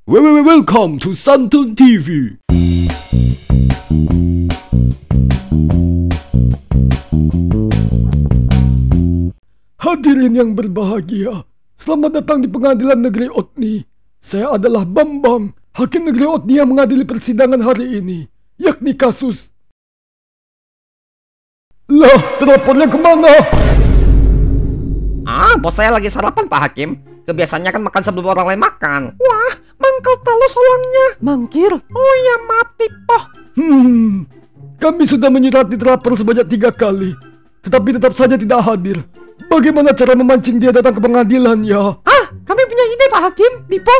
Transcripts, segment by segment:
Welcome to Santun TV. Hadirin yang berbahagia, selamat datang di Pengadilan Negeri Otni. Saya adalah Bambang, Hakim Negeri Otni yang mengadili persidangan hari ini, yakni kasus... Lah, teleponnya kemana? Bos saya lagi sarapan, Pak Hakim. Kebiasaannya kan makan sebelum orang lain makan. Wah, mangkal talos olangnya. Mangkir. Oh ya, mati, poh. Kami sudah menyurati terlapor sebanyak 3 kali, tetapi tetap saja tidak hadir. Bagaimana cara memancing dia datang ke pengadilan ya? Kami punya ide, Pak Hakim. Dipo.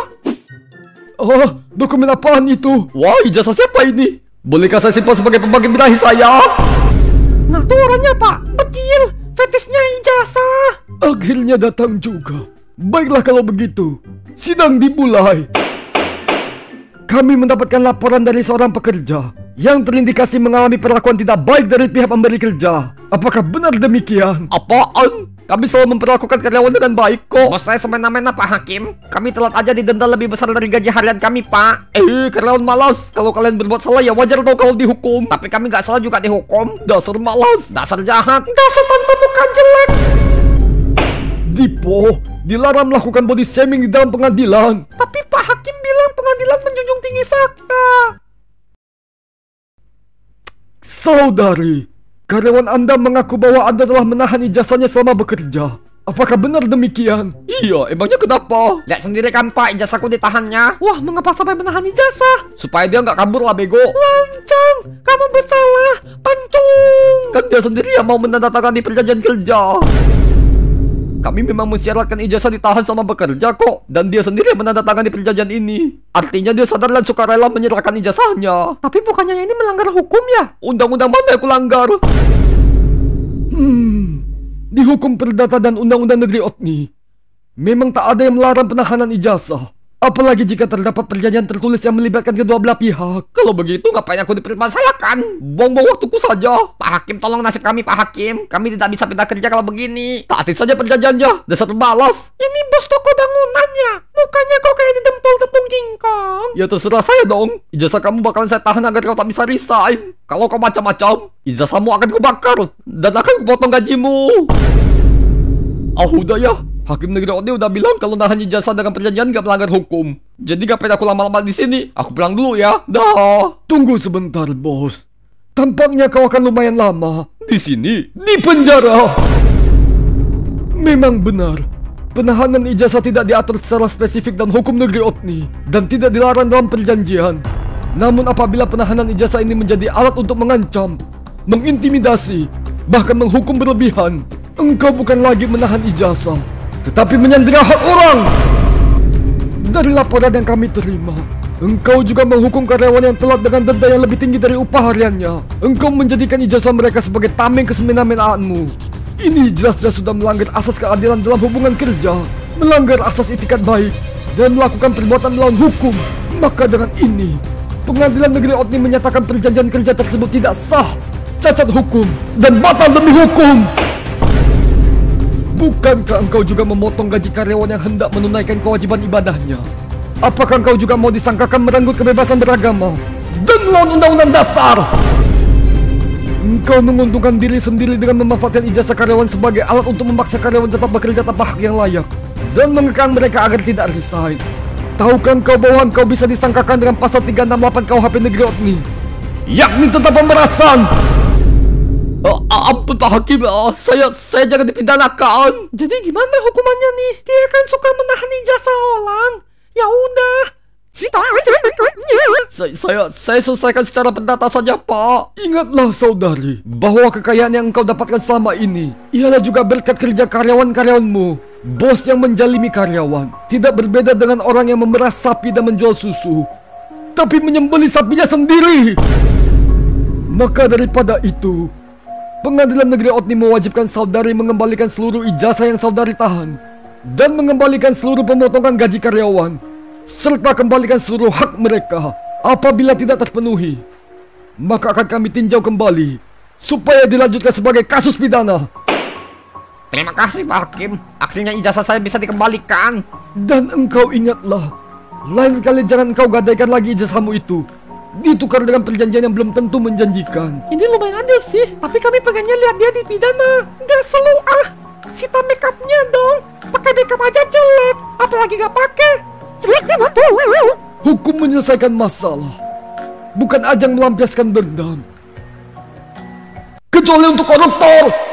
Dokumen apaan itu? Wah, ijazah siapa ini? Bolehkah saya simpan sebagai pembagi birahi saya? Nah, tuh orangnya, Pak. Kecil. Fetisnya ijazah. Akhirnya datang juga. Baiklah kalau begitu, sidang dimulai. Kami mendapatkan laporan dari seorang pekerja yang terindikasi mengalami perlakuan tidak baik dari pihak pemberi kerja. Apakah benar demikian? Apaan? Kami selalu memperlakukan karyawan dengan baik kok. Bos saya semena-mena, Pak Hakim. Kami telat aja didenda lebih besar dari gaji harian kami, Pak. Karyawan malas. Kalau kalian berbuat salah ya wajar dong kalau dihukum. Tapi kami gak salah juga dihukum. Dasar malas. Dasar jahat. Dasar tanpa muka jelek. Dipo, dilarang melakukan body shaming di dalam pengadilan. Tapi Pak Hakim bilang pengadilan menjunjung tinggi fakta. Saudari, karyawan Anda mengaku bahwa Anda telah menahan ijazahnya selama bekerja. Apakah benar demikian? Iya, emangnya kenapa? Lihat sendiri kan, Pak, ijazahku ditahannya. Wah, mengapa sampai menahan ijazah? Supaya dia nggak kabur lah, bego. Lancang, kamu bersalah, pancung. Kan dia sendiri yang mau menandatangani perjanjian kerja. Kami memang mensyaratkan ijazah ditahan sama bekerja kok. Dan dia sendiri yang menandatangani perjanjian ini. Artinya dia sadar dan sukarela menyerahkan ijazahnya. Tapi bukannya ini melanggar hukum ya? Undang-undang mana yang kulanggar? Di hukum perdata dan undang-undang negeri Otni, memang tak ada yang melarang penahanan ijazah. Apalagi jika terdapat perjanjian tertulis yang melibatkan kedua belah pihak. Kalau begitu ngapain aku dipermasalahkan? Buang-buang waktuku saja. Pak Hakim, tolong nasib kami, Pak Hakim. Kami tidak bisa pindah kerja kalau begini. Taatin saja perjanjiannya. Dasar pemalas. Ini bos toko bangunannya. Mukanya kok kayak didempul tepung kingkong. Ya terserah saya dong. Ijazah kamu bakalan saya tahan agar kau tak bisa resign. Kalau kau macam-macam, ijazahmu akan kubakar. Dan akan kupotong gajimu. Udah ya. Hakim Negeri Otni udah bilang kalau nahan ijazah dengan perjanjian gak melanggar hukum. Jadi ngapain aku lama-lama di sini? Aku pulang dulu ya. Dah. Tunggu sebentar, bos. Tampaknya kau akan lumayan lama di sini, di penjara. Memang benar, penahanan ijazah tidak diatur secara spesifik dalam hukum Negeri Otni dan tidak dilarang dalam perjanjian. Namun apabila penahanan ijazah ini menjadi alat untuk mengancam, mengintimidasi, bahkan menghukum berlebihan, engkau bukan lagi menahan ijazah, tetapi menyandera hak orang. Dari laporan yang kami terima, engkau juga menghukum karyawan yang telat dengan denda yang lebih tinggi dari upah hariannya. Engkau menjadikan ijazah mereka sebagai tameng kesemena-menaanmu. Ini jelas-jelas sudah melanggar asas keadilan dalam hubungan kerja, melanggar asas itikat baik, dan melakukan perbuatan melawan hukum. Maka dengan ini, Pengadilan Negeri Otni menyatakan perjanjian kerja tersebut tidak sah, cacat hukum, dan batal demi hukum. Bukankah engkau juga memotong gaji karyawan yang hendak menunaikan kewajiban ibadahnya? Apakah engkau juga mau disangkakan merenggut kebebasan beragama dan melawan undang-undang dasar? Engkau menguntungkan diri sendiri dengan memanfaatkan ijazah karyawan sebagai alat untuk memaksa karyawan tetap bekerja tanpa hak yang layak dan mengekang mereka agar tidak resign. Tahukah engkau bahwa engkau bisa disangkakan dengan pasal 368 KUHP Negeri Otni, yakni tentang pemerasan? Ampun Pak Hakim, saya jangan dipidanakan. Jadi gimana hukumannya nih? Dia kan suka menahan ijazah orang. Ya udah, cita aja berikutnya. Saya selesaikan secara perdata saja, Pak. Ingatlah saudari, bahwa kekayaan yang engkau dapatkan selama ini ialah juga berkat kerja karyawan-karyawanmu. Bos yang menjalimi karyawan tidak berbeda dengan orang yang memerah sapi dan menjual susu, tapi menyembelih sapinya sendiri. Maka daripada itu, Pengadilan Negeri Otni mewajibkan saudari mengembalikan seluruh ijazah yang saudari tahan dan mengembalikan seluruh pemotongan gaji karyawan serta kembalikan seluruh hak mereka. Apabila tidak terpenuhi, maka akan kami tinjau kembali supaya dilanjutkan sebagai kasus pidana. Terima kasih, Pak Hakim. Akhirnya ijazah saya bisa dikembalikan. Dan engkau ingatlah Lain kali jangan kau gadaikan lagi ijazahmu itu. Ditukar dengan perjanjian yang belum tentu menjanjikan. Ini lumayan adil sih, tapi kami pengennya lihat dia dipidana. Gak selalu sita makeupnya dong. Pakai makeup aja jelek, apalagi gak pakai. Jelek banget. Hukum menyelesaikan masalah, bukan ajang melampiaskan dendam. Kecuali untuk koruptor.